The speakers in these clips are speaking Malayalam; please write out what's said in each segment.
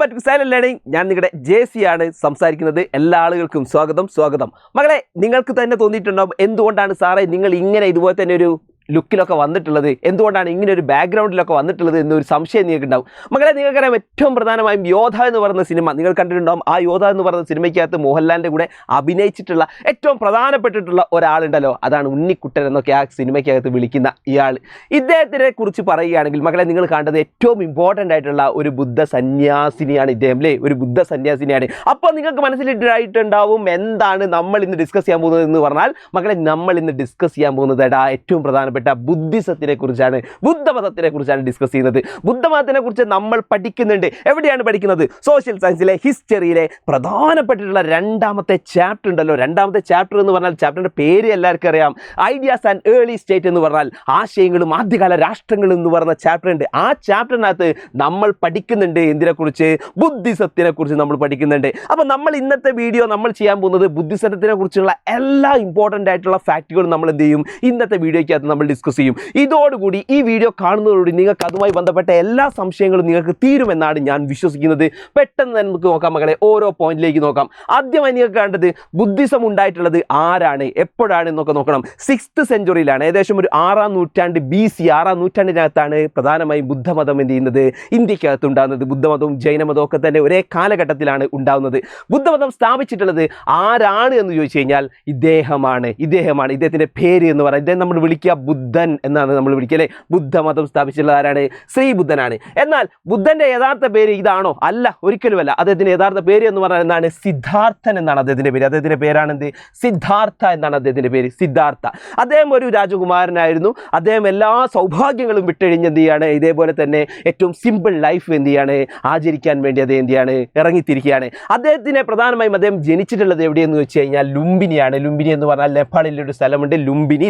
Back to silent learning. ഞാൻ നിങ്ങളുടെ JC ആണ് സംസാരിക്കുന്നത്. എല്ലാ ആളുകൾക്കും സ്വാഗതം. മകളെ, നിങ്ങൾക്ക് തന്നെ തോന്നിയിട്ടുണ്ടാവും എന്തുകൊണ്ടാണ് സാറേ നിങ്ങൾ ഇങ്ങനെ ഇതുപോലെ തന്നെ ഒരു ലുക്കിലൊക്കെ വന്നിട്ടുള്ളത്, എന്തുകൊണ്ടാണ് ഇങ്ങനെ ഒരു ബാക്ക്ഗ്രൗണ്ടിലൊക്കെ വന്നിട്ടുള്ളത് എന്നൊരു സംശയം നിങ്ങൾക്ക് ഉണ്ടാവും. മകളെ, നിങ്ങൾക്കറിയാം ഏറ്റവും പ്രധാനമായും യോധ എന്ന് പറയുന്ന സിനിമ നിങ്ങൾ കണ്ടിട്ടുണ്ടാവും. ആ യോധ എന്ന് പറയുന്ന സിനിമയ്ക്കകത്ത് മോഹൻലാലിൻ്റെ കൂടെ അഭിനയിച്ചിട്ടുള്ള ഏറ്റവും പ്രധാനപ്പെട്ടിട്ടുള്ള ഒരാളുണ്ടല്ലോ, അതാണ് ഉണ്ണിക്കുട്ടൻ എന്നൊക്കെ ആ സിനിമയ്ക്കകത്ത് വിളിക്കുന്ന ഇയാൾ. ഇദ്ദേഹത്തിനെ കുറിച്ച് പറയുകയാണെങ്കിൽ മകളെ, നിങ്ങൾ കണ്ടത് ഏറ്റവും ഇമ്പോർട്ടൻ്റ് ആയിട്ടുള്ള ഒരു ബുദ്ധ സന്യാസിനിയാണ് ഇദ്ദേഹം, അല്ലേ? ഒരു ബുദ്ധ സന്യാസിനിയാണ്. അപ്പോൾ നിങ്ങൾക്ക് മനസ്സിലായിട്ടുണ്ടാവും എന്താണ് നമ്മൾ ഇന്ന് ഡിസ്കസ് ചെയ്യാൻ പോകുന്നത് എന്ന് പറഞ്ഞാൽ മകളെ, നമ്മൾ ഇന്ന് ഡിസ്കസ് ചെയ്യാൻ പോകുന്നത് ഏറ്റവും പ്രധാനപ്പെട്ട ബുദ്ധിസത്തിനെ കുറിച്ചാണ്, ബുദ്ധമതത്തിനെ കുറിച്ചാണ് ഡിസ്കസ് ചെയ്യുന്നത്. ബുദ്ധമതത്തിനെ കുറിച്ച് നമ്മൾ പഠിക്കുന്നുണ്ട്. എവിടെയാണ് പഠിക്കുന്നത്? സോഷ്യൽ സയൻസിലെ ഹിസ്റ്ററിയിലെ പ്രധാനപ്പെട്ടിട്ടുള്ള രണ്ടാമത്തെ ചാപ്റ്റർ ഉണ്ടല്ലോ. രണ്ടാമത്തെ ചാപ്റ്റർ എന്ന് പറഞ്ഞാൽ ചാപ്റ്ററിൻ്റെ പേര് എല്ലാവർക്കും അറിയാം, ഐഡിയാസ് ആൻഡ് ഏർലി സ്റ്റേറ്റ് എന്ന് പറഞ്ഞാൽ ആശയങ്ങളും ആദ്യകാല രാഷ്ട്രങ്ങളും എന്ന് പറയുന്ന ചാപ്റ്റർ ഉണ്ട്. ആ ചാപ്റ്ററിനകത്ത് നമ്മൾ പഠിക്കുന്നുണ്ട് എന്തിനെക്കുറിച്ച്? ബുദ്ധിസത്തിനെ കുറിച്ച് നമ്മൾ പഠിക്കുന്നുണ്ട്. അപ്പോൾ നമ്മൾ ഇന്നത്തെ വീഡിയോ നമ്മൾ ചെയ്യാൻ പോകുന്നത് ബുദ്ധിസത്തിനെ കുറിച്ചുള്ള എല്ലാ ഇമ്പോർട്ടൻ്റ് ആയിട്ടുള്ള ഫാക്റ്റുകളും നമ്മൾ എന്ത് ചെയ്യും, ഇന്നത്തെ വീഡിയോയ്ക്കകത്ത് നമ്മൾ ഡിസ്കസ് ചെയ്യും. ഇതോടുകൂടി ഈ വീഡിയോ കാണുന്നതോടുകൂടി നിങ്ങൾക്ക് അതുമായി ബന്ധപ്പെട്ട എല്ലാ സംശയങ്ങളും നിങ്ങൾക്ക് തീരുമെന്നാണ് ഞാൻ വിശ്വസിക്കുന്നത്. പെട്ടെന്ന് തന്നെ നമുക്ക് നോക്കാം മകളെ, ഓരോ പോയിന്റിലേക്ക് നോക്കാം. ആദ്യമായി നിങ്ങൾക്ക് കണ്ടത് ബുദ്ധിസം ഉണ്ടായിട്ടുള്ളത് ആരാണ്, എപ്പോഴാണ് എന്നൊക്കെ നോക്കണം. 6th സെഞ്ചുറിയിലാണ്, ഏകദേശം ഒരു 6ാം നൂറ്റാണ്ട് BC, 6ാം നൂറ്റാണ്ടിനകത്താണ് പ്രധാനമായും ബുദ്ധമതം എന്ത് ചെയ്യുന്നത്, ഇന്ത്യക്കകത്ത് ഉണ്ടാകുന്നത്. ബുദ്ധമതവും ജൈനമതവും ഒക്കെ തന്നെ ഒരേ കാലഘട്ടത്തിലാണ് ഉണ്ടാകുന്നത്. ബുദ്ധമതം സ്ഥാപിച്ചിട്ടുള്ളത് ആരാണ് എന്ന് ചോദിച്ചു കഴിഞ്ഞാൽ ഇദ്ദേഹമാണ്. ഇദ്ദേഹത്തിൻ്റെ പേര് എന്ന് പറയുന്നത്, ഇദ്ദേഹം നമ്മൾ വിളിക്കുക ബുദ്ധൻ എന്നാണ് നമ്മൾ വിളിക്കുക, അല്ലേ? ബുദ്ധമതം സ്ഥാപിച്ചിട്ടുള്ളത് ആരാണ്? ശ്രീ ബുദ്ധനാണ്. എന്നാൽ ബുദ്ധൻ്റെ യഥാർത്ഥ പേര് ഇതാണോ? അല്ല, ഒരിക്കലുമല്ല. അദ്ദേഹത്തിൻ്റെ യഥാർത്ഥ പേര് എന്ന് പറഞ്ഞാൽ എന്താണ്? സിദ്ധാർത്ഥൻ എന്നാണ് അദ്ദേഹത്തിൻ്റെ പേര്. അദ്ദേഹത്തിൻ്റെ പേരാണ് എന്ത്? സിദ്ധാർത്ഥ എന്നാണ് അദ്ദേഹത്തിൻ്റെ പേര്, സിദ്ധാർത്ഥ. അദ്ദേഹം ഒരു രാജകുമാരനായിരുന്നു. അദ്ദേഹം എല്ലാ സൗഭാഗ്യങ്ങളും വിട്ടഴിഞ്ഞ് എന്ത് ചെയ്യാണ്, ഇതേപോലെ തന്നെ ഏറ്റവും സിമ്പിൾ ലൈഫ് എന്ത് ചെയ്യാണ്, ആചരിക്കാൻ വേണ്ടി അദ്ദേഹം എന്ത് ചെയ്യാണ്, ഇറങ്ങിത്തിരിക്കുകയാണ്. അദ്ദേഹത്തിനെ പ്രധാനമായും അദ്ദേഹം ജനിച്ചിട്ടുള്ളത് എവിടെയെന്ന് വെച്ച് കഴിഞ്ഞാൽ ലുംബിനിയാണ്. ലുംബിനി എന്ന് പറഞ്ഞാൽ നേപ്പാളിലൊരു സ്ഥലമുണ്ട്,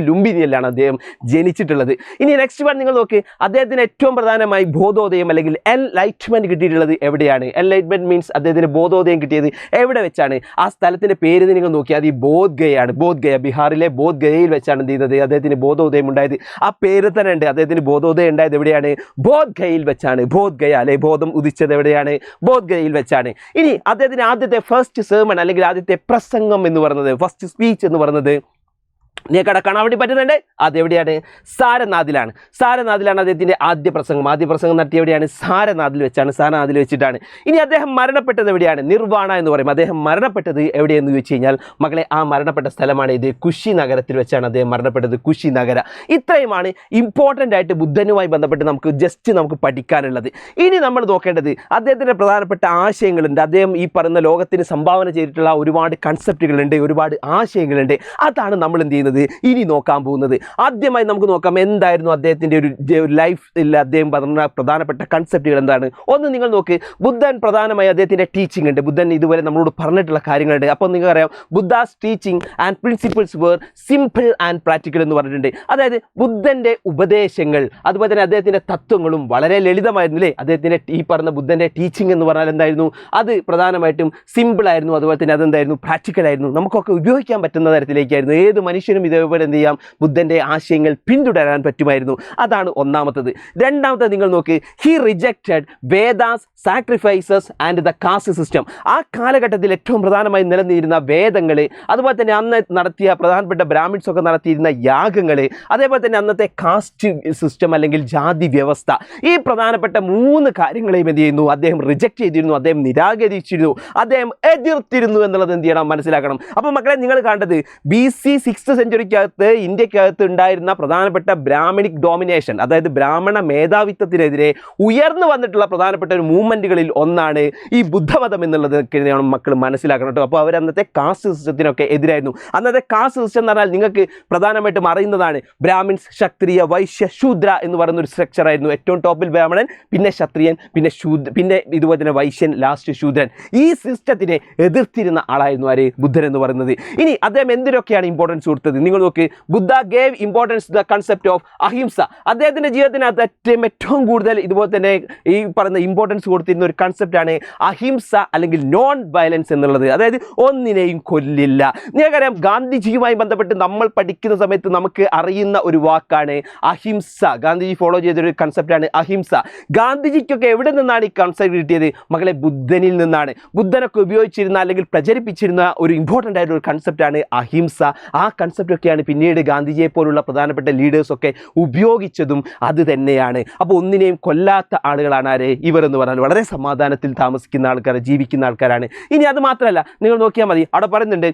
ലുംബിനിയിലാണ് അദ്ദേഹം ജനിച്ചിട്ടുള്ളത്. ഇനി നെക്സ്റ്റ് വൺ നിങ്ങൾ നോക്ക്, അദ്ദേഹത്തിന് ഏറ്റവും പ്രധാനമായി ബോധോദയം അല്ലെങ്കിൽ എൻലൈറ്റ്മെന്റ് കിട്ടിയിട്ടുള്ളത് എവിടെയാണ്? എൻലൈറ്റ്മെന്റ് മീൻസ് അദ്ദേഹത്തിന് ബോധോദയം കിട്ടിയത് എവിടെ വെച്ചാണ്? ആ സ്ഥലത്തിന്റെ പേര് നിങ്ങൾ നോക്കിയാൽ അത് ഈ ബോധ്ഗയയാണ്. ബോധ്ഗയ, ബീഹാറിലെ ബോധ്ഗയയിൽ വെച്ചാണ് എന്ത് ചെയ്യുന്നത്, അദ്ദേഹത്തിന് ബോധോദയം ഉണ്ടായത്. ആ പേര് തന്നെ ഉണ്ട്, അദ്ദേഹത്തിന് ബോധോദയം ഉണ്ടായത് എവിടെയാണ്? ബോധ്ഗയയിൽ വെച്ചാണ്. ബോധ്ഗയ, അല്ലെ? ബോധം ഉദിച്ചത് എവിടെയാണ്? ബോധ്ഗയയിൽ വെച്ചാണ്. ഇനി അദ്ദേഹത്തിന് ആദ്യത്തെ ഫസ്റ്റ് സെർമൺ അല്ലെങ്കിൽ ആദ്യത്തെ പ്രസംഗം എന്ന് പറയുന്നത്, ഫസ്റ്റ് സ്പീച്ച് എന്ന് പറയുന്നത് നിങ്ങൾക്ക് കാണാൻ വേണ്ടി പറ്റുന്നുണ്ട്. അതെവിടെയാണ്? സാരനാഥിലാണ് അദ്ദേഹത്തിൻ്റെ ആദ്യ പ്രസംഗം നടത്തിയ എവിടെയാണ്? സാരനാഥിൽ വെച്ചിട്ടാണ്. ഇനി അദ്ദേഹം മരണപ്പെട്ടത് എവിടെയാണ്? നിർവാണ എന്ന് പറയും. അദ്ദേഹം മരണപ്പെട്ടത് എവിടെയെന്ന് ചോദിച്ചു കഴിഞ്ഞാൽ മകളെ, ആ മരണപ്പെട്ട സ്ഥലമാണ് ഇത്, കുശി നഗരത്തിൽ വെച്ചാണ് അദ്ദേഹം മരണപ്പെട്ടത്, കുശി നഗര. ഇത്രയുമാണ് ഇമ്പോർട്ടൻ്റ് ആയിട്ട് ബുദ്ധനുമായി ബന്ധപ്പെട്ട് നമുക്ക് പഠിക്കാനുള്ളത്. ഇനി നമ്മൾ നോക്കേണ്ടത് അദ്ദേഹത്തിൻ്റെ പ്രധാനപ്പെട്ട ആശയങ്ങളുണ്ട്. അദ്ദേഹം ഈ പറയുന്ന ലോകത്തിന് സംഭാവന ചെയ്തിട്ടുള്ള ഒരുപാട് കൺസെപ്റ്റുകളുണ്ട്, ഒരുപാട് ആശയങ്ങളുണ്ട്. അതാണ് നമ്മൾ എന്ത് ചെയ്യുന്നത്, ഇനി നോക്കാൻ പോകുന്നത്. ആദ്യമായി നമുക്ക് നോക്കാം എന്തായിരുന്നു അദ്ദേഹത്തിൻ്റെ ഒരു ലൈഫിൽ അദ്ദേഹം പറഞ്ഞ പ്രധാനപ്പെട്ട കൺസെപ്റ്റുകൾ എന്താണ്. ഒന്ന് നിങ്ങൾ നോക്ക്, ബുദ്ധൻ പ്രധാനമായി അദ്ദേഹത്തിൻ്റെ ടീച്ചിങ് ഉണ്ട്. ബുദ്ധൻ ഇതുവരെ നമ്മളോട് പറഞ്ഞിട്ടുള്ള കാര്യങ്ങളുണ്ട്. അപ്പോൾ നിങ്ങൾക്കറിയാം, Buddha's teaching and principles were simple and practical എന്ന് പറഞ്ഞിട്ടുണ്ട്. അതായത് ബുദ്ധൻ്റെ ഉപദേശങ്ങൾ അതുപോലെ തന്നെ അദ്ദേഹത്തിൻ്റെ തത്വങ്ങളും വളരെ ലളിതമായിരുന്നു, അല്ലേ? അദ്ദേഹത്തിൻ്റെ ഈ പറഞ്ഞ ബുദ്ധൻ്റെ ടീച്ചിങ് എന്ന് പറഞ്ഞാൽ എന്തായിരുന്നു? അത് പ്രധാനമായിട്ടും സിമ്പിളായിരുന്നു, അതുപോലെ തന്നെ അതെന്തായിരുന്നു? പ്രാക്ടിക്കലായിരുന്നു, നമുക്കൊക്കെ ഉപയോഗിക്കാൻ പറ്റുന്ന തരത്തിലേക്കായിരുന്നു. ഏത് മനുഷ്യനും ഇതേപോലെ എന്ത് ചെയ്യാം, ബുദ്ധൻ്റെ ആശയങ്ങൾ പിന്തുടരാൻ പറ്റുമായിരുന്നു. അതാണ് ഒന്നാമത്തത്. രണ്ടാമത്തത് നിങ്ങൾ നോക്ക്, he rejected Vedas, sacrifices and the caste system. ആ കാലഘട്ടത്തിൽ ഏറ്റവും പ്രധാനമായി നിലനിന്നിരുന്ന വേദങ്ങൾ, അതുപോലെ തന്നെ അന്ന് നടത്തിയ പ്രധാനപ്പെട്ട ബ്രാഹ്മിൺസ് ഒക്കെ നടത്തിയിരുന്ന യാഗങ്ങൾ, അതേപോലെ തന്നെ അന്നത്തെ കാസ്റ്റ് സിസ്റ്റം അല്ലെങ്കിൽ ജാതി വ്യവസ്ഥ, ഈ പ്രധാനപ്പെട്ട 3 കാര്യങ്ങളെയും എന്ത് ചെയ്യുന്നു, അദ്ദേഹം റിജക്റ്റ് ചെയ്തിരുന്നു, അദ്ദേഹം നിരാകരിച്ചിരുന്നു, അദ്ദേഹം എതിർത്തിരുന്നു എന്നുള്ളത് എന്ത് ചെയ്യണം, മനസ്സിലാക്കണം. അപ്പോൾ മക്കളെ, നിങ്ങൾ കണ്ടത് BC 6th സെഞ്ചുറിക്കകത്ത് ഇന്ത്യക്കകത്ത് ഉണ്ടായിരുന്ന പ്രധാനപ്പെട്ട ബ്രാഹ്മണിക് ഡോമിനേഷൻ, അതായത് ബ്രാഹ്മണ മേധാവിത്വത്തിനെതിരെ ഉയർന്നു വന്നിട്ടുള്ള പ്രധാനപ്പെട്ട ഒരു മൂവ്മെൻറ്റുകളിൽ ഒന്നാണ് ഈ ബുദ്ധമതം എന്നുള്ളത് മക്കൾ മനസ്സിലാക്കണം കേട്ടോ. അപ്പോൾ അവർ അന്നത്തെ കാസ്റ്റ് സിസ്റ്റത്തിനൊക്കെ എതിരായിരുന്നു. അന്നത്തെ കാസ്റ്റ് സിസ്റ്റം എന്ന് പറഞ്ഞാൽ നിങ്ങൾക്ക് പ്രധാനമായിട്ടും അറിയുന്നതാണ്, ബ്രാഹ്മിൻസ്, ക്ഷത്രിയ, വൈശ്യ, ശൂദ്ര എന്ന് പറയുന്ന ഒരു സ്ട്രക്ചർ ആയിരുന്നു. ഏറ്റവും ടോപ്പിൽ ബ്രാഹ്മണൻ, പിന്നെ ക്ഷത്രിയൻ, പിന്നെ ഇതുപോലെ തന്നെ വൈശ്യൻ, ലാസ്റ്റ് ശൂദ്രൻ. ഈ സിസ്റ്റത്തിനെ എതിർത്തിരുന്ന ആളായിരുന്നു ആര്? ബുദ്ധൻ എന്ന് പറയുന്നത്. ഇനി അദ്ദേഹം എന്തിനൊക്കെയാണ് ഇമ്പോർട്ടൻസ് കൊടുത്തത്? നിങ്ങൾ നോക്ക്, Buddha gave importance the concept of ahimsa. അദ്ദേഹത്തിൻ്റെ ജീവിതത്തിനകത്ത് ഏറ്റവും കൂടുതൽ ഇതുപോലെ തന്നെ ഈ പറയുന്ന ഇമ്പോർട്ടൻസ് കൊടുത്തിരുന്ന ഒരു കൺസെപ്റ്റാണ് അഹിംസ അല്ലെങ്കിൽ നോൺ വയലൻസ് എന്നുള്ളത്. അതായത് ഒന്നിനെയും കൊല്ലില്ല. നിങ്ങൾക്കറിയാം, ഗാന്ധിജിയുമായി ബന്ധപ്പെട്ട് നമ്മൾ പഠിക്കുന്ന സമയത്ത് നമുക്ക് അറിയുന്ന ഒരു വാക്കാണ് അഹിംസ. ഗാന്ധിജി ഫോളോ ചെയ്തൊരു കൺസെപ്റ്റാണ് അഹിംസ. ഗാന്ധിജിക്കൊക്കെ എവിടെ നിന്നാണ് ഈ കൺസെപ്റ്റ് കിട്ടിയത്? മകളെ, ബുദ്ധനിൽ നിന്നാണ്. ബുദ്ധനൊക്കെ ഉപയോഗിച്ചിരുന്ന അല്ലെങ്കിൽ പ്രചരിപ്പിച്ചിരുന്ന ഒരു ഇമ്പോർട്ടൻ്റ് ആയിട്ടുള്ള ഒരു കൺസെപ്റ്റാണ് അഹിംസ. ആ കൺസെപ്റ്റൊക്കെയാണ് പിന്നീട് ഗാന്ധിജിയെ പോലുള്ള പ്രധാനപ്പെട്ട ലീഡേഴ്സൊക്കെ ഉപയോഗിച്ചതും അത് തന്നെയാണ്. അപ്പോൾ ഒന്നിനെയും കൊല്ലാത്ത ആളുകളാണ് ആര്? ഇവർ എന്ന് പറഞ്ഞാൽ വളരെ സമാധാനത്തിൽ താമസിക്കുന്ന ആൾക്കാർ, ജീവിക്കുന്ന ആൾക്കാരാണ്. ഇനി അത് മാത്രമല്ല, നിങ്ങൾ നോക്കിയാൽ മതി, അവിടെ പറയുന്നുണ്ട്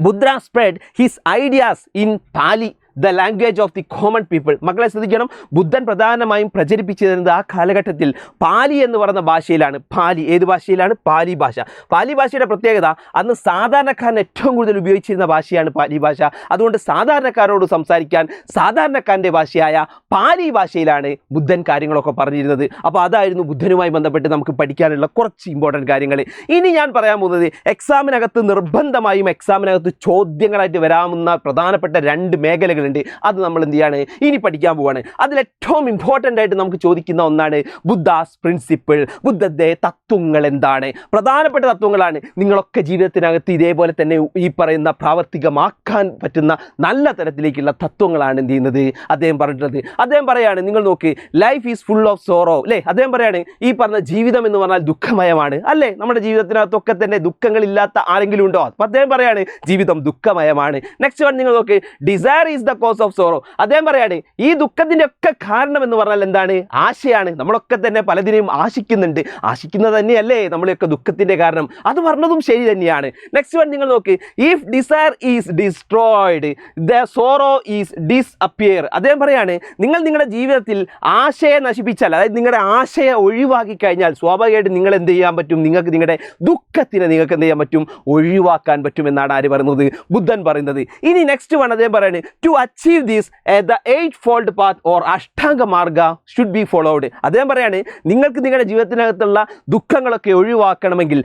Buddha spread his ideas in Pali, the language of the common people. മക്കളെ ശ്രദ്ധിക്കണം, ബുദ്ധൻ പ്രധാനമായും പ്രചരിപ്പിച്ചിരുന്നത് ആ കാലഘട്ടത്തിൽ പാലി എന്ന് പറയുന്ന ഭാഷയിലാണ്. പാലി ഏത് ഭാഷയിലാണ്? പാലി ഭാഷ. പാലി ഭാഷയുടെ പ്രത്യേകത, അന്ന് സാധാരണക്കാരൻ ഏറ്റവും കൂടുതൽ ഉപയോഗിച്ചിരുന്ന ഭാഷയാണ് പാലി ഭാഷ. അതുകൊണ്ട് സാധാരണക്കാരോട് സംസാരിക്കാൻ സാധാരണക്കാരൻ്റെ ഭാഷയായ പാലി ഭാഷയിലാണ് ബുദ്ധൻ കാര്യങ്ങളൊക്കെ പറഞ്ഞിരുന്നത്. അപ്പോൾ അതായിരുന്നു ബുദ്ധനുമായി ബന്ധപ്പെട്ട് നമുക്ക് പഠിക്കാനുള്ള കുറച്ച് ഇമ്പോർട്ടൻറ്റ് കാര്യങ്ങൾ. ഇനി ഞാൻ പറയാൻ പോകുന്നത്, എക്സാമിനകത്ത് നിർബന്ധമായും എക്സാമിനകത്ത് ചോദ്യങ്ങളായിട്ട് വരാവുന്ന പ്രധാനപ്പെട്ട 2 മേഖലകൾ ഉണ്ട്. അത് നമ്മൾ എന്ത് ചെയ്യാണ്? ഇനി പഠിക്കാൻ പോവാണ്. അതിൽ ഏറ്റവും ഇമ്പോർട്ടൻ്റ് ആയിട്ട് നമുക്ക് ചോദിക്കുന്ന ഒന്നാണ് ബുദ്ധാസ് പ്രിൻസിപ്പിൾ. ബുദ്ധൻ്റെ തത്വങ്ങൾ എന്താണ്? പ്രധാനപ്പെട്ട തത്വങ്ങളാണ്. നിങ്ങളൊക്കെ ജീവിതത്തിനകത്ത് ഇതേപോലെ തന്നെ ഈ പറയുന്ന പ്രാവർത്തികമാക്കാൻ പറ്റുന്ന നല്ല തരത്തിലേക്കുള്ള തത്വങ്ങളാണ് എന്ത് ചെയ്യുന്നത് അദ്ദേഹം പറഞ്ഞിട്ടുള്ളത്. അദ്ദേഹം പറയാണ്, നിങ്ങൾ നോക്ക്, life is full of sorrow അല്ലേ? അദ്ദേഹം പറയാണ്, ഈ പറഞ്ഞ ജീവിതം എന്ന് പറഞ്ഞാൽ ദുഃഖമയമാണ് അല്ലേ? നമ്മുടെ ജീവിതത്തിനകത്തൊക്കെ തന്നെ ദുഃഖങ്ങളില്ലാത്ത ആരെങ്കിലും ഉണ്ടോ? അപ്പോൾ അദ്ദേഹം പറയാണ് ജീവിതം ദുഃഖമയമാണ്. നെക്സ്റ്റ് വൺ നിങ്ങൾ നോക്ക്, desire is the cause of sorrow. അദ്ദേഹം പറയാണ്, ഈ ദുഃഖത്തിൻ്റെ ഒക്കെ കാരണം എന്ന് പറഞ്ഞാൽ എന്താണ്? ആശയാണ്. നമ്മളൊക്കെ തന്നെ പലതിനെയും ആശിക്കുന്നുണ്ട്. ആശിക്കുന്നത് തന്നെയല്ലേ നമ്മളെയൊക്കെ ദുഃഖത്തിൻ്റെ കാരണം? അത് പറഞ്ഞതും ശരി തന്നെയാണ്. നെക്സ്റ്റ് വൺ നിങ്ങൾ നോക്ക്, if desire is destroyed the sorrow is disappear. അദ്ദേഹം പറയാണ്, നിങ്ങൾ നിങ്ങളുടെ ജീവിതത്തിൽ ആശയെ നശിപ്പിച്ചാൽ, അതായത് നിങ്ങളുടെ ആശയെ ഒഴിവാക്കി കഴിഞ്ഞാൽ സ്വാഭാവികമായിട്ട് നിങ്ങൾ എന്ത് ചെയ്യാൻ പറ്റും? നിങ്ങൾക്ക് നിങ്ങളുടെ ദുഃഖത്തിനെ നിങ്ങൾക്ക് എന്ത് ചെയ്യാൻ പറ്റും? ഒഴിവാക്കാൻ പറ്റും എന്നാണ് ആര് പറയുന്നത്? ബുദ്ധൻ പറയുന്നത്. ഇനി നെക്സ്റ്റ് വൺ അദ്ദേഹം പറയാണ്, to achieve this the eightfold path or ashtanga marga should be followed. അദ്ദേഹം പറയാണ്, നിങ്ങൾക്ക് നിങ്ങളുടെ ജീവിതത്തിനകത്തുള്ള ദുഃഖങ്ങളൊക്കെ ഒഴിവാക്കണമെങ്കിൽ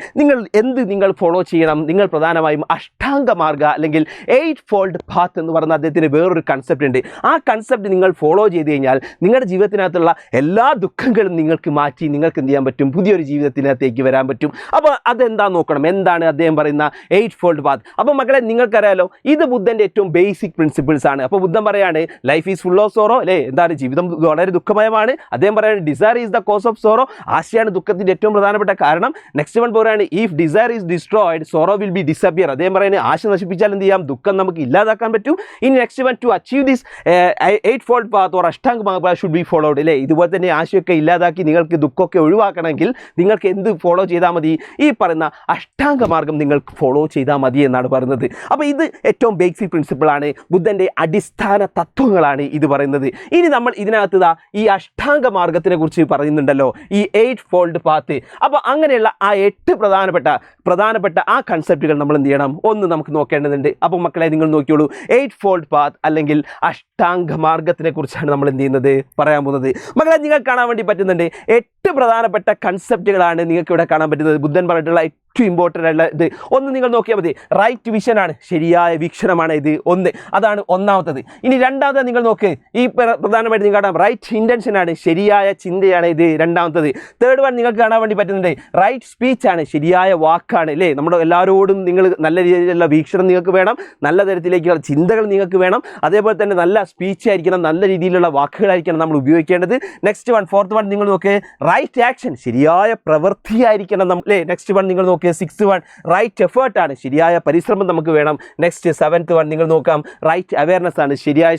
നിങ്ങൾ ഫോളോ ചെയ്യണം? നിങ്ങൾ പ്രധാനമായും അഷ്ടാംഗ മാർഗ അല്ലെങ്കിൽ 8-fold പാത്ത് എന്ന് പറയുന്ന അദ്ദേഹത്തിന് വേറൊരു കൺസെപ്റ്റ് ഉണ്ട്. ആ കൺസെപ്റ്റ് നിങ്ങൾ ഫോളോ ചെയ്ത് കഴിഞ്ഞാൽ നിങ്ങളുടെ ജീവിതത്തിനകത്തുള്ള എല്ലാ ദുഃഖങ്ങളും നിങ്ങൾക്ക് മാറ്റി നിങ്ങൾക്ക് എന്ത് ചെയ്യാൻ പറ്റും? പുതിയൊരു ജീവിതത്തിനകത്തേക്ക് വരാൻ പറ്റും. അപ്പോൾ അതെന്താ നോക്കണം, എന്താണ് അദ്ദേഹം പറയുന്ന 8-fold പാത്ത്? അപ്പോൾ മക്കളെ, നിങ്ങൾക്കറിയാലോ, ഇത് ബുദ്ധൻ്റെ ഏറ്റവും ബേസിക് പ്രിൻസിപ്പിൾസ് ആണ്. അപ്പോൾ ബുദ്ധൻ പറയാണ്, life is full of sorrow അല്ലേ? എന്താണ്? ജീവിതം വളരെ ദുഃഖമയമാണ്. അദ്ദേഹം പറയുന്നത് desire is the cause of sorrow. ആശയാണ് ദുഃഖത്തിൻ്റെ ഏറ്റവും പ്രധാനപ്പെട്ട കാരണം. നെക്സ്റ്റ് വൺ പറയുകയാണ്, if desire is destroyed sorrow will be disappear. അദ്ദേഹം പറയുന്നത് ആശ നശിപ്പിച്ചാൽ എന്ത് ചെയ്യാം? ദുഃഖം നമുക്ക് ഇല്ലാതാക്കാൻ പറ്റും. ഇനി next one, to achieve this 8-fold path or ashtanga marga should be followed അല്ലേ? ഇതുപോലെ തന്നെ ആശയൊക്കെ ഇല്ലാതാക്കി നിങ്ങൾക്ക് ദുഃഖമൊക്കെ ഒഴിവാക്കണമെങ്കിൽ നിങ്ങൾക്ക് എന്ത് ഫോളോ ചെയ്താൽ മതി? ഈ പറയുന്ന അഷ്ടാംഗ മാർഗം നിങ്ങൾക്ക് ഫോളോ ചെയ്താൽ മതി എന്നാണ് പറയുന്നത്. അപ്പോൾ ഇത് ഏറ്റവും ബേസിക് പ്രിൻസിപ്പിളാണ്, ബുദ്ധൻ്റെ അടിസ്ഥാന തത്വങ്ങളാണ് ഇത് പറയുന്നത്. ഇനി നമ്മൾ ഇതിനകത്ത് ഈ അഷ്ടാംഗ മാർഗത്തിനെ കുറിച്ച് പറയുന്നുണ്ടല്ലോ, ഈ 8-fold പാത്ത്. അപ്പോൾ അങ്ങനെയുള്ള ആ 8 പ്രധാനപ്പെട്ട ആ കൺസെപ്റ്റുകൾ നമ്മൾ എന്ത് ചെയ്യണം? ഒന്ന് നമുക്ക് നോക്കേണ്ടതുണ്ട്. അപ്പോൾ മക്കളെ, നിങ്ങൾ നോക്കിയോളൂ, 8-fold പാത്ത് അല്ലെങ്കിൽ അഷ്ടാംഗ മാർഗത്തിനെ കുറിച്ചാണ് നമ്മൾ എന്ത് ചെയ്യുന്നത്? പറയാൻ പോകുന്നത്. മക്കളെ, നിങ്ങൾക്ക് കാണാൻ വേണ്ടി പറ്റുന്നുണ്ട് 8 പ്രധാനപ്പെട്ട കൺസെപ്റ്റുകളാണ് നിങ്ങൾക്ക് ഇവിടെ കാണാൻ പറ്റുന്നത്. ബുദ്ധൻ പറഞ്ഞിട്ടുള്ള ഏറ്റവും ഇമ്പോർട്ടൻ്റ് ആയിട്ടുള്ള ഇത് ഒന്ന് നിങ്ങൾ നോക്കിയാൽ മതി. റൈറ്റ് വിഷനാണ്, ശരിയായ വീക്ഷണമാണ് ഇത് ഒന്ന്. അതാണ് ഒന്നാമത്തത്. ഇനി രണ്ടാമത് നിങ്ങൾ നോക്ക്, ഈ പ്രധാനമായിട്ട് നിങ്ങൾ കാണാം റൈറ്റ് ഇൻറ്റൻഷനാണ്, ശരിയായ ചിന്തയാണ് ഇത് രണ്ടാമത്തത്. തേർഡ് വൺ നിങ്ങൾക്ക് കാണാൻ വേണ്ടി പറ്റുന്നുണ്ട് റൈറ്റ് സ്പീച്ചാണ്, ശരിയായ വാക്കാണ് അല്ലേ? നമ്മുടെ എല്ലാവരോടും നിങ്ങൾ നല്ല രീതിയിലുള്ള വീക്ഷണം നിങ്ങൾക്ക് വേണം, നല്ല തരത്തിലേക്കുള്ള ചിന്തകൾ നിങ്ങൾക്ക് വേണം, അതേപോലെ തന്നെ നല്ല സ്പീച്ച് ആയിരിക്കണം, നല്ല രീതിയിലുള്ള വാക്കുകളായിരിക്കണം നമ്മൾ ഉപയോഗിക്കേണ്ടത്. നെക്സ്റ്റ് വൺ, ഫോർത്ത് വൺ നിങ്ങൾ നോക്ക്, റൈറ്റ് ആക്ഷൻ, ശരിയായ പ്രവൃത്തിയായിരിക്കണം അല്ലേ? നെക്സ്റ്റ് വൺ നിങ്ങൾ നോക്കുക, 6th വൺ റൈറ്റ് എഫേർട്ടാണ്, ശരിയായ പരിശ്രമം നമുക്ക് വേണം. നെക്സ്റ്റ് 7th വൺ നിങ്ങൾ നോക്കാം, റൈറ്റ് അവയർനെസ് ആണ്, ശരിയായ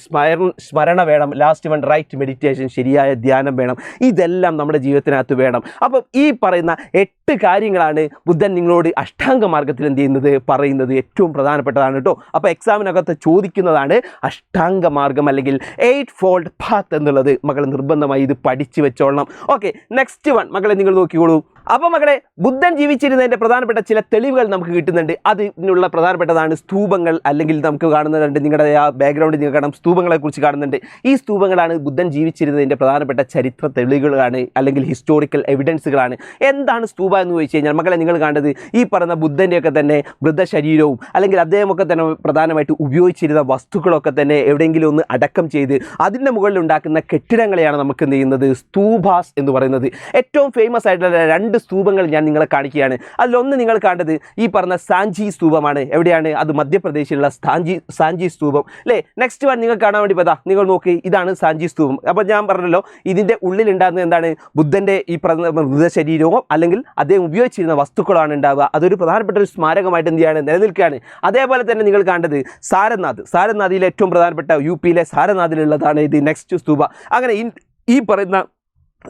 സ്മരണ വേണം. ലാസ്റ്റ് വൺ റൈറ്റ് മെഡിറ്റേഷൻ, ശരിയായ ധ്യാനം വേണം. ഇതെല്ലാം നമ്മുടെ ജീവിതത്തിനകത്ത് വേണം. അപ്പം ഈ പറയുന്ന 8 കാര്യങ്ങളാണ് ബുദ്ധൻ നിങ്ങളോട് അഷ്ടാംഗ മാർഗത്തിൽ എന്ത് ചെയ്യുന്നത്? പറയുന്നത് ഏറ്റവും പ്രധാനപ്പെട്ടതാണ് കേട്ടോ. അപ്പോൾ എക്സാമിനകത്ത് ചോദിക്കുന്നതാണ് അഷ്ടാംഗ മാർഗം അല്ലെങ്കിൽ 8-fold പാത്ത് എന്നുള്ളത്. മകൾ നിർബന്ധമായി ഇത് പഠിച്ചു വെച്ചോളണം. ഓക്കെ, നെക്സ്റ്റ് വൺ മകളെ നിങ്ങൾ നോക്കിക്കോളൂ, അപ്പോൾ മക്കളെ, ബുദ്ധൻ ജീവിച്ചിരുന്നതിൻ്റെ പ്രധാനപ്പെട്ട ചില തെളിവുകൾ നമുക്ക് കിട്ടുന്നുണ്ട്. അതിനുള്ള പ്രധാനപ്പെട്ടതാണ് സ്തൂപങ്ങൾ, അല്ലെങ്കിൽ നമുക്ക് കാണുന്നുണ്ട് നിങ്ങളുടെ ആ ബാക്ക്ഗ്രൗണ്ടിൽ നിങ്ങൾ കാണാം സ്തൂപങ്ങളെക്കുറിച്ച് കാണുന്നുണ്ട്. ഈ സ്തൂപങ്ങളാണ് ബുദ്ധൻ ജീവിച്ചിരുന്നതിൻ്റെ പ്രധാനപ്പെട്ട ചരിത്ര തെളിവുകളാണ്, അല്ലെങ്കിൽ ഹിസ്റ്റോറിക്കൽ എവിഡൻസുകളാണ്. എന്താണ് സ്തൂപ എന്ന് ചോദിച്ചു കഴിഞ്ഞാൽ മക്കളെ, നിങ്ങൾ കണ്ടത് ഈ പറയുന്ന ബുദ്ധൻ്റെയൊക്കെ തന്നെ മൃതശരീരവും അല്ലെങ്കിൽ അദ്ദേഹമൊക്കെ തന്നെ പ്രധാനമായിട്ട് ഉപയോഗിച്ചിരുന്ന വസ്തുക്കളൊക്കെ തന്നെ എവിടെയെങ്കിലും ഒന്ന് അടക്കം ചെയ്ത് അതിൻ്റെ മുകളിൽ ഉണ്ടാക്കുന്ന കെട്ടിടങ്ങളെയാണ് നമുക്ക് എന്ത് ചെയ്യുന്നത് സ്തൂപാസ് എന്ന് പറയുന്നത്. ഏറ്റവും ഫേമസ് ആയിട്ടുള്ള 2 സ്തൂപങ്ങൾ ഞാൻ നിങ്ങളെ കാണിക്കുകയാണ്. അതിലൊന്ന് നിങ്ങൾ കണ്ടത് ഈ പറഞ്ഞ സാഞ്ചി സ്തൂപമാണ്. എവിടെയാണ് അത്? മധ്യപ്രദേശിലുള്ള സാഞ്ചി സ്തൂപം അല്ലേ. നെക്സ്റ്റ് വൺ നിങ്ങൾ കാണാൻ വേണ്ടി പറ്റാ, നിങ്ങൾ നോക്കി, ഇതാണ് സാഞ്ചി സ്തൂപം. അപ്പോൾ ഞാൻ പറഞ്ഞല്ലോ ഇതിൻ്റെ ഉള്ളിലുണ്ടാകുന്നത് എന്താണ്? ബുദ്ധൻ്റെ ഈ പറഞ്ഞ മൃതശരീരവും അല്ലെങ്കിൽ അദ്ദേഹം ഉപയോഗിച്ചിരുന്ന വസ്തുക്കളാണ് ഉണ്ടാവുക. അതൊരു പ്രധാനപ്പെട്ട ഒരു സ്മാരകമായിട്ട് എന്ത് ചെയ്യാണ് നിലനിൽക്കുകയാണ്. അതേപോലെ തന്നെ നിങ്ങൾ കണ്ടത് സാരനാഥിലെ ഏറ്റവും പ്രധാനപ്പെട്ട യുപിയിലെ സാരനാഥിലുള്ളതാണ് ഇത് നെക്സ്റ്റ് സ്തൂപ. അങ്ങനെ ഈ പറയുന്ന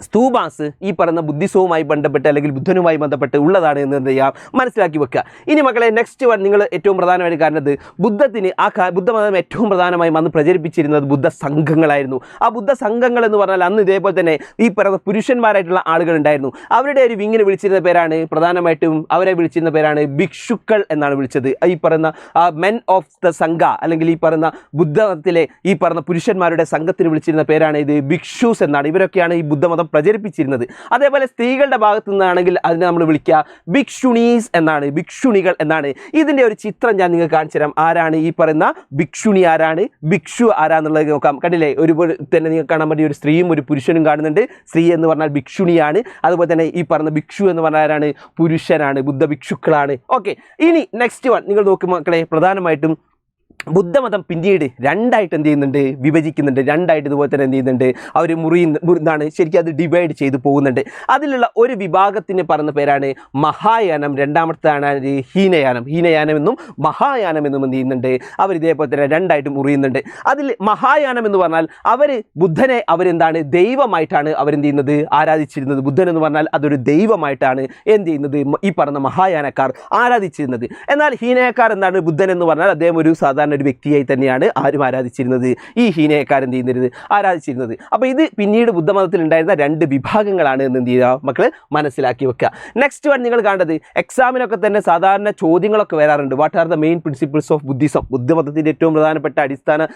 സ്തൂപാസ് ഈ പറയുന്ന ബുദ്ധിസവുമായി ബന്ധപ്പെട്ട് അല്ലെങ്കിൽ ബുദ്ധനുമായി ബന്ധപ്പെട്ട് ഉള്ളതാണ് എന്ന് എന്ത് ചെയ്യാം മനസ്സിലാക്കി വെക്കുക. ഇനി മക്കളെ, നെക്സ്റ്റ് വൺ നിങ്ങൾ ഏറ്റവും പ്രധാനമായിട്ട് കാണുന്നത് ബുദ്ധത്തിന് ബുദ്ധമതം ഏറ്റവും പ്രധാനമായും അന്ന് പ്രചരിപ്പിച്ചിരുന്നത് ബുദ്ധ സംഘങ്ങളായിരുന്നു. ആ ബുദ്ധ സംഘങ്ങൾ എന്ന് പറഞ്ഞാൽ അന്ന് ഇതേപോലെ തന്നെ ഈ പറയുന്ന പുരുഷന്മാരായിട്ടുള്ള ആളുകൾ ഉണ്ടായിരുന്നു. അവരുടെ ഒരു വിങ്ങിനെ വിളിച്ചിരുന്ന പേരാണ്, പ്രധാനമായിട്ടും അവരെ വിളിച്ചിരുന്ന പേരാണ് ഭിക്ഷുക്കൾ എന്നാണ് വിളിച്ചത്. ഈ പറയുന്ന മെൻ ഓഫ് ദ സംഘ, അല്ലെങ്കിൽ ഈ പറയുന്ന ബുദ്ധമതത്തിലെ ഈ പറയുന്ന പുരുഷന്മാരുടെ സംഘത്തിന് വിളിച്ചിരുന്ന പേരാണ് ഇത് ഭിക്ഷൂസ് എന്നാണ്. ഇവരൊക്കെയാണ് ഈ ബുദ്ധമതം പ്രചരിപ്പിച്ചിരുന്നത്. അതേപോലെ സ്ത്രീകളുടെ ഭാഗത്തു നിന്നാണെങ്കിൽ അതിനെ നമ്മൾ വിളിക്കുക ഭിക്ഷുണീസ് എന്നാണ്, ഭിക്ഷുണികൾ എന്നാണ്. ഇതിൻ്റെ ഒരു ചിത്രം ഞാൻ നിങ്ങൾക്ക് കാണിച്ചു തരാം. ആരാണ് ഈ പറയുന്ന ഭിക്ഷുണി, ആരാണ് ഭിക്ഷു ആരാന്നുള്ളത് നോക്കാം. കണ്ടില്ലേ, ഒരു തന്നെ നിങ്ങൾക്ക് കാണാൻ വേണ്ടി ഒരു സ്ത്രീയും ഒരു പുരുഷനും കാണുന്നുണ്ട്. സ്ത്രീ എന്ന് പറഞ്ഞാൽ ഭിക്ഷുണിയാണ്, അതുപോലെ തന്നെ ഈ പറഞ്ഞ ഭിക്ഷു എന്ന് പറഞ്ഞാൽ ആരാണ്? പുരുഷനാണ്, ബുദ്ധ ഭിക്ഷുക്കളാണ്. ഓക്കെ, ഇനി നെക്സ്റ്റ് വൺ നിങ്ങൾ നോക്കും മക്കളെ, പ്രധാനമായിട്ടും ബുദ്ധമതം പിന്നീട് 2ആയിട്ട് എന്ത് ചെയ്യുന്നുണ്ട്? വിഭജിക്കുന്നുണ്ട്. 2ആയിട്ട് ഇതുപോലെ തന്നെ എന്ത് ചെയ്യുന്നുണ്ട്? അവർ മുറിയുന്നതാണ്, ശരിക്കും അത് ഡിവൈഡ് ചെയ്ത് പോകുന്നുണ്ട്. അതിലുള്ള ഒരു വിഭാഗത്തിന് പറയുന്ന പേരാണ് മഹായാനം, രണ്ടാമത്താണ് ഹീനയാനം എന്നും മഹായാനം എന്നും എന്ത് ചെയ്യുന്നുണ്ട്? അവർ ഇതേപോലെ തന്നെ 2ആയിട്ട് മുറിയുന്നുണ്ട്. അതിൽ മഹായാനം എന്ന് പറഞ്ഞാൽ ബുദ്ധനെ അവരെന്താണ്? ദൈവമായിട്ടാണ് അവരെന്ത് ചെയ്യുന്നത്? ആരാധിച്ചിരുന്നത്. ബുദ്ധൻ എന്ന് പറഞ്ഞാൽ അതൊരു ദൈവമായിട്ടാണ് എന്ത് ചെയ്യുന്നത്? ഈ പറഞ്ഞ മഹായാനക്കാർ ആരാധിച്ചിരുന്നത്. എന്നാൽ ഹീനയക്കാർ എന്താണ്? ബുദ്ധൻ എന്ന് പറഞ്ഞാൽ അദ്ദേഹം ഒരു സാധാരണ ഒരു വ്യക്തിയായി തന്നെയാണ് ആരും ആരാധിച്ചിരുന്നത്, ഈ ഹീനയക്കാരൻ ചെയ്യുന്നത് ആരാധിച്ചിരുന്നത്. അപ്പോൾ ഇത് പിന്നീട് ബുദ്ധമതത്തിൽ ഉണ്ടായിരുന്ന 2 വിഭാഗങ്ങളാണ് എന്ന് എന്ത് ചെയ്യുക മക്കൾ മനസ്സിലാക്കി വെക്കുക. നെക്സ്റ്റ് വൺ നിങ്ങൾ കാണേണ്ടത്, എക്സാമിനൊക്കെ തന്നെ സാധാരണ ചോദ്യങ്ങളൊക്കെ വരാറുണ്ട്. What are the main principles of Buddhism? ബുദ്ധമതത്തിൻ്റെ ഏറ്റവും പ്രധാനപ്പെട്ട അടിസ്ഥാന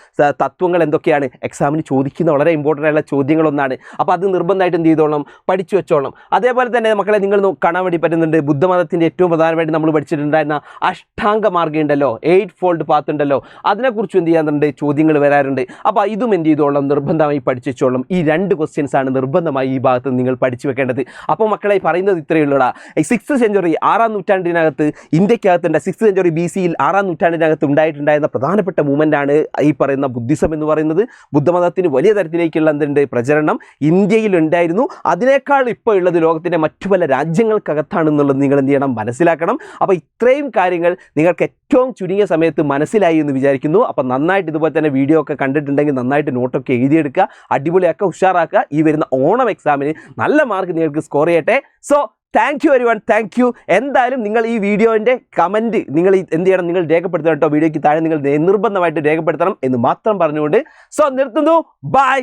തത്വങ്ങൾ എന്തൊക്കെയാണ്? എക്സാമിന് ചോദിക്കുന്ന വളരെ ഇമ്പോർട്ടൻ്റ് ആയിട്ടുള്ള ചോദ്യങ്ങളൊന്നാണ്. അപ്പോൾ അത് നിർബന്ധമായിട്ട് എന്ത് ചെയ്തോളണം? പഠിച്ചു വെച്ചോളണം. അതേപോലെ തന്നെ മക്കളെ, നിങ്ങൾ കാണാൻ വേണ്ടി പറ്റുന്നുണ്ട് ബുദ്ധമതത്തിൻ്റെ ഏറ്റവും പ്രധാനമായിട്ട് നമ്മൾ പഠിച്ചിട്ടുണ്ടായിരുന്ന അഷ്ടാംഗ മാർഗ്ഗം ഉണ്ടല്ലോ, 8 ഫോൾഡ് പാത്ത് ഉണ്ടല്ലോ, അതിനെക്കുറിച്ച് എന്ത് ചെയ്യാറുണ്ട്? ചോദ്യങ്ങൾ വരാറുണ്ട്. അപ്പോൾ ഇതും എന്ത് ചെയ്തോളണം? നിർബന്ധമായി പഠിച്ചു വെച്ചോളണം. ഈ 2 ക്വസ്റ്റ്യൻസ് ആണ് നിർബന്ധമായി ഈ ഭാഗത്ത് നിങ്ങൾ പഠിച്ചു വെക്കേണ്ടത്. അപ്പോൾ മക്കളെ പറയുന്നത് ഇത്രയേ ഉള്ളൂടാ. 6th century 6ാം നൂറ്റാണ്ടിനകത്ത് ഇന്ത്യക്കകത്തുണ്ട്, 6th century BC 6ാം നൂറ്റാണ്ടിനകത്ത് ഉണ്ടായിട്ടുണ്ടായിരുന്ന പ്രധാനപ്പെട്ട മൂവ്മെൻ്റാണ് ഈ പറയുന്ന ബുദ്ധിസം എന്ന് പറയുന്നത്. ബുദ്ധമതത്തിന് വലിയ തരത്തിലേക്കുള്ള എന്തുണ്ട്? പ്രചരണം ഇന്ത്യയിൽ ഉണ്ടായിരുന്നു. അതിനേക്കാൾ ഇപ്പോൾ ഉള്ളത് ലോകത്തിൻ്റെ മറ്റു പല രാജ്യങ്ങൾക്കകത്താണെന്നുള്ളത് നിങ്ങൾ എന്ത് ചെയ്യണം? മനസ്സിലാക്കണം. അപ്പോൾ ഇത്രയും കാര്യങ്ങൾ നിങ്ങൾക്ക് ഏറ്റവും ചുരുങ്ങിയ സമയത്ത് മനസ്സിലായി എന്ന് വിചാരിക്കുന്നു. അപ്പോൾ നന്നായിട്ട് ഇതുപോലെ തന്നെ വീഡിയോ ഒക്കെ കണ്ടിട്ടുണ്ടെങ്കിൽ നന്നായിട്ട് നോട്ടൊക്കെ എഴുതിയെടുക്കുക, അടിപൊളിയാക്കുക, ഉഷാറാക്കുക. ഈ വരുന്ന ഓണം എക്സാമിന് നല്ല മാർക്ക് നിങ്ങൾക്ക് സ്കോർ ചെയ്യട്ടെ. So thank you everyone, thank you. എന്തായാലും നിങ്ങൾ ഈ വീഡിയോൻ്റെ കമൻറ്റ് നിങ്ങൾ എന്ത് ചെയ്യണം? നിങ്ങൾ രേഖപ്പെടുത്തണം കേട്ടോ. വീഡിയോയ്ക്ക് താഴെ നിങ്ങൾ നിർബന്ധമായിട്ട് രേഖപ്പെടുത്തണം എന്ന് മാത്രം പറഞ്ഞുകൊണ്ട് നിർത്തുന്നു. ബൈ.